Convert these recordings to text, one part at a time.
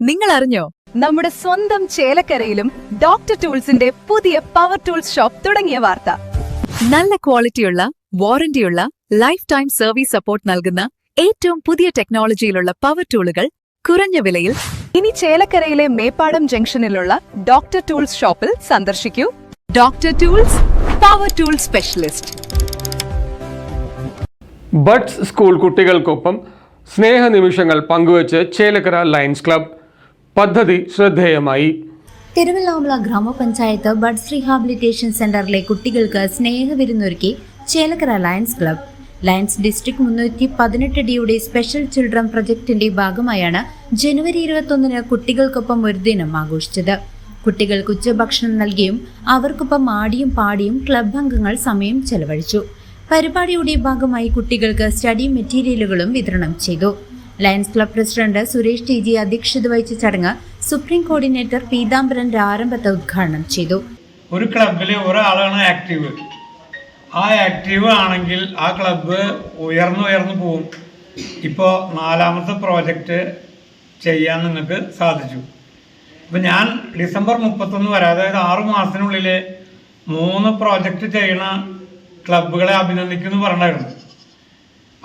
നിങ്ങൾ അറിഞ്ഞോ, നമ്മുടെ സ്വന്തം ചേലക്കരയിലും ഡോക്ടർ ടൂൾസിന്റെ പുതിയ പവർ ടൂൾസ് ഷോപ്പ് തുടങ്ങിയ വാർത്ത. നല്ല ക്വാളിറ്റിയുള്ള, വാറന്റിയുള്ള, ലൈഫ് ടൈം സർവീസ് സപ്പോർട്ട് നൽകുന്ന ഏറ്റവും പുതിയ ടെക്നോളജിയിലുള്ള പവർ ടൂളുകൾ കുറഞ്ഞ വിലയിൽ ഇനി ചേലക്കരയിലെ മേപ്പാടം ജംഗ്ഷനിലുള്ള ഡോക്ടർ ടൂൾസ് ഷോപ്പിൽ സന്ദർശിക്കൂ. Doctor tools, power tool specialist. Buds school കുട്ടികൾക്കൊപ്പം സ്നേഹനിമിഷങ്ങൾ പങ്കുവച്ച് ചേലക്കര ലയൺസ് ക്ലബ്. പദ്ധതി ശ്രദ്ധേയമായി. തിരുവല്ലാമല ഗ്രാമപഞ്ചായത്ത് ബഡ്സ് റീഹാബിലിറ്റേഷൻ സെന്ററിലെ കുട്ടികൾക്ക് സ്നേഹവിരുന്നൊരുക്കി Chelakkara lions club. Lions district 318 special children പ്രൊജക്ടിന്റെ ഭാഗമായാണ് ജനുവരി 21 കുട്ടികൾക്കൊപ്പം ഒരു ദിനം ആഘോഷിച്ചത്. കുട്ടികൾക്ക് ഉച്ചഭക്ഷണം നൽകിയും അവർക്കൊപ്പം ആടിയും പാടിയും ക്ലബ് അംഗങ്ങൾ സമയം ചെലവഴിച്ചു. പരിപാടിയുടെ ഭാഗമായി കുട്ടികൾക്ക് സ്റ്റഡി മെറ്റീരിയലുകളും വിതരണം ചെയ്തു. Lions club president Suresh T അധ്യക്ഷത വഹിച്ച ചടങ്ങ് സുപ്രീം കോർഡിനേറ്റർ പീതാംബരൻ ആരംഭത്തെ ഉദ്ഘാടനം ചെയ്തു. ഒരു ക്ലബിൽ ഒരാളാണ് ആക്റ്റീവ്. ആ ആക്റ്റീവ് ആണെങ്കിൽ ആ ക്ലബ്ബ് ഉയർന്നു പോകും. ഇപ്പോൾ 4ാമത്തെ പ്രോജക്റ്റ് ചെയ്യാൻ നിങ്ങൾക്ക് സാധിച്ചു. ഇപ്പം ഞാൻ ഡിസംബർ 31 വരെ, അതായത് 6 മാസത്തിനുള്ളിൽ 3 പ്രോജക്റ്റ് ചെയ്യണ ക്ലബ്ബുകളെ അഭിനന്ദിക്കുന്നു പറഞ്ഞായിരുന്നു.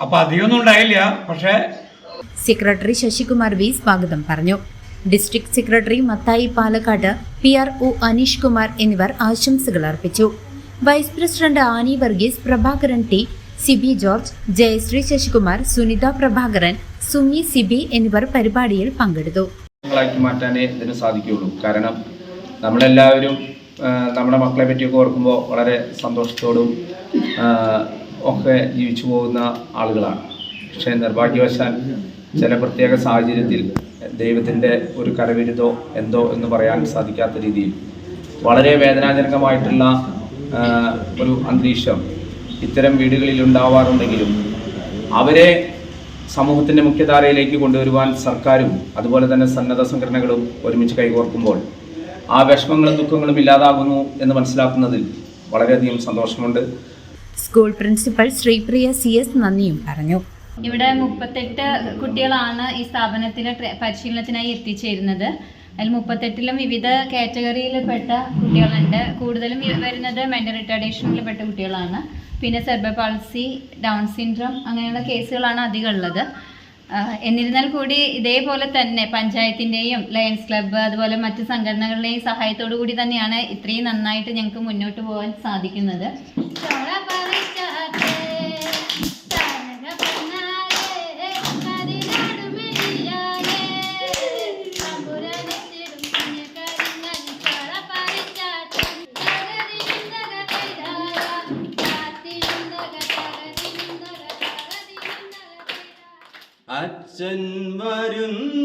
അപ്പം അധികമൊന്നും ഉണ്ടായില്ല. പക്ഷേ സെക്രട്ടറി ശശികുമാർ വി സ്വാഗതം പറഞ്ഞു. District secretary Mathai Palakkad, PR.O. Aneesh Kumar എന്നിവർ ആശംസകൾ അർപ്പിച്ചു. Vice president Annie Varghese, Prabhakaran T, Sibi George, Jayasree Sasikumar, Sunitha Prabhakaran, Sumi Sibi എന്നിവർ പരിപാടിയിൽ പങ്കെടുത്തു. മാറ്റാനേ ഇതിന് സാധിക്കുകയുള്ളൂ. കാരണം നമ്മളെല്ലാവരും നമ്മുടെ മക്കളെ പറ്റിയൊക്കെ ഓർക്കുമ്പോൾ വളരെ സന്തോഷത്തോടും ഒക്കെ ജീവിച്ചു പോകുന്ന ആളുകളാണ്. പക്ഷേ നിർഭാഗ്യവശാൽ ചില പ്രത്യേക സാഹചര്യത്തിൽ ദൈവത്തിൻ്റെ ഒരു കരവിരുതോ എന്തോ എന്ന് പറയാൻ സാധിക്കാത്ത രീതിയിൽ വളരെ വേദനാജനകമായിട്ടുള്ള ഒരു അന്തരീക്ഷം ഇത്തരം വീടുകളിൽ ഉണ്ടാവാറുണ്ടെങ്കിലും അവരെ സമൂഹത്തിൻ്റെ മുഖ്യധാരയിലേക്ക് കൊണ്ടുവരുവാൻ സർക്കാരും അതുപോലെ തന്നെ സന്നദ്ധ സംഘടനകളും ഒരുമിച്ച് കൈകോർക്കുമ്പോൾ ആ വിഷമങ്ങളും ദുഃഖങ്ങളും ഇല്ലാതാകുന്നു എന്ന് മനസ്സിലാക്കുന്നതിൽ വളരെയധികം സന്തോഷമുണ്ട്. സ്കൂൾ പ്രിൻസിപ്പൽ ശ്രീപ്രിയ CS നന്ദിയും പറഞ്ഞു. ഇവിടെ 38 കുട്ടികളാണ് ഈ സ്ഥാപനത്തിൽ പരിശീലനത്തിനായി എത്തിച്ചേരുന്നത്. അതിൽ 38ലും വിവിധ കാറ്റഗറിയിൽപ്പെട്ട കുട്ടികളുണ്ട്. കൂടുതലും വരുന്നത് മെന്റൽ റിട്ടാർഡേഷനിൽപ്പെട്ട കുട്ടികളാണ്. പിന്നെ സെർബൽ പാൾസി, ഡൗൺ സിൻഡ്രോം അങ്ങനെയുള്ള കേസുകളാണ് അധികം ഉള്ളത്. എന്നിരുന്നാൽ കൂടി ഇതേപോലെ തന്നെ പഞ്ചായത്തിൻ്റെയും ലയൺസ് ക്ലബ്ബ് അതുപോലെ മറ്റ് സംഘടനകളുടെയും സഹായത്തോടു കൂടി തന്നെയാണ് ഇത്രയും നന്നായിട്ട് ഞങ്ങൾക്ക് മുന്നോട്ട് പോകാൻ സാധിക്കുന്നത്. അച്ഛൻ വരുന്നുണ്ടിന്നു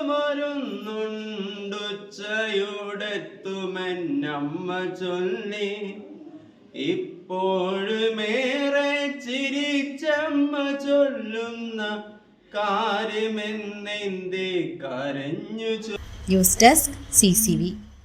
വരുന്നുണ്ടുച്ചയുടെത്തുമെന്നമ്മ ചൊല്ലി, ഇപ്പോഴുമേറെ ചിരിച്ചമ്മ ചൊല്ലുന്ന കാര്യമെന്നെന്തേ കരഞ്ഞു. News desk CCV.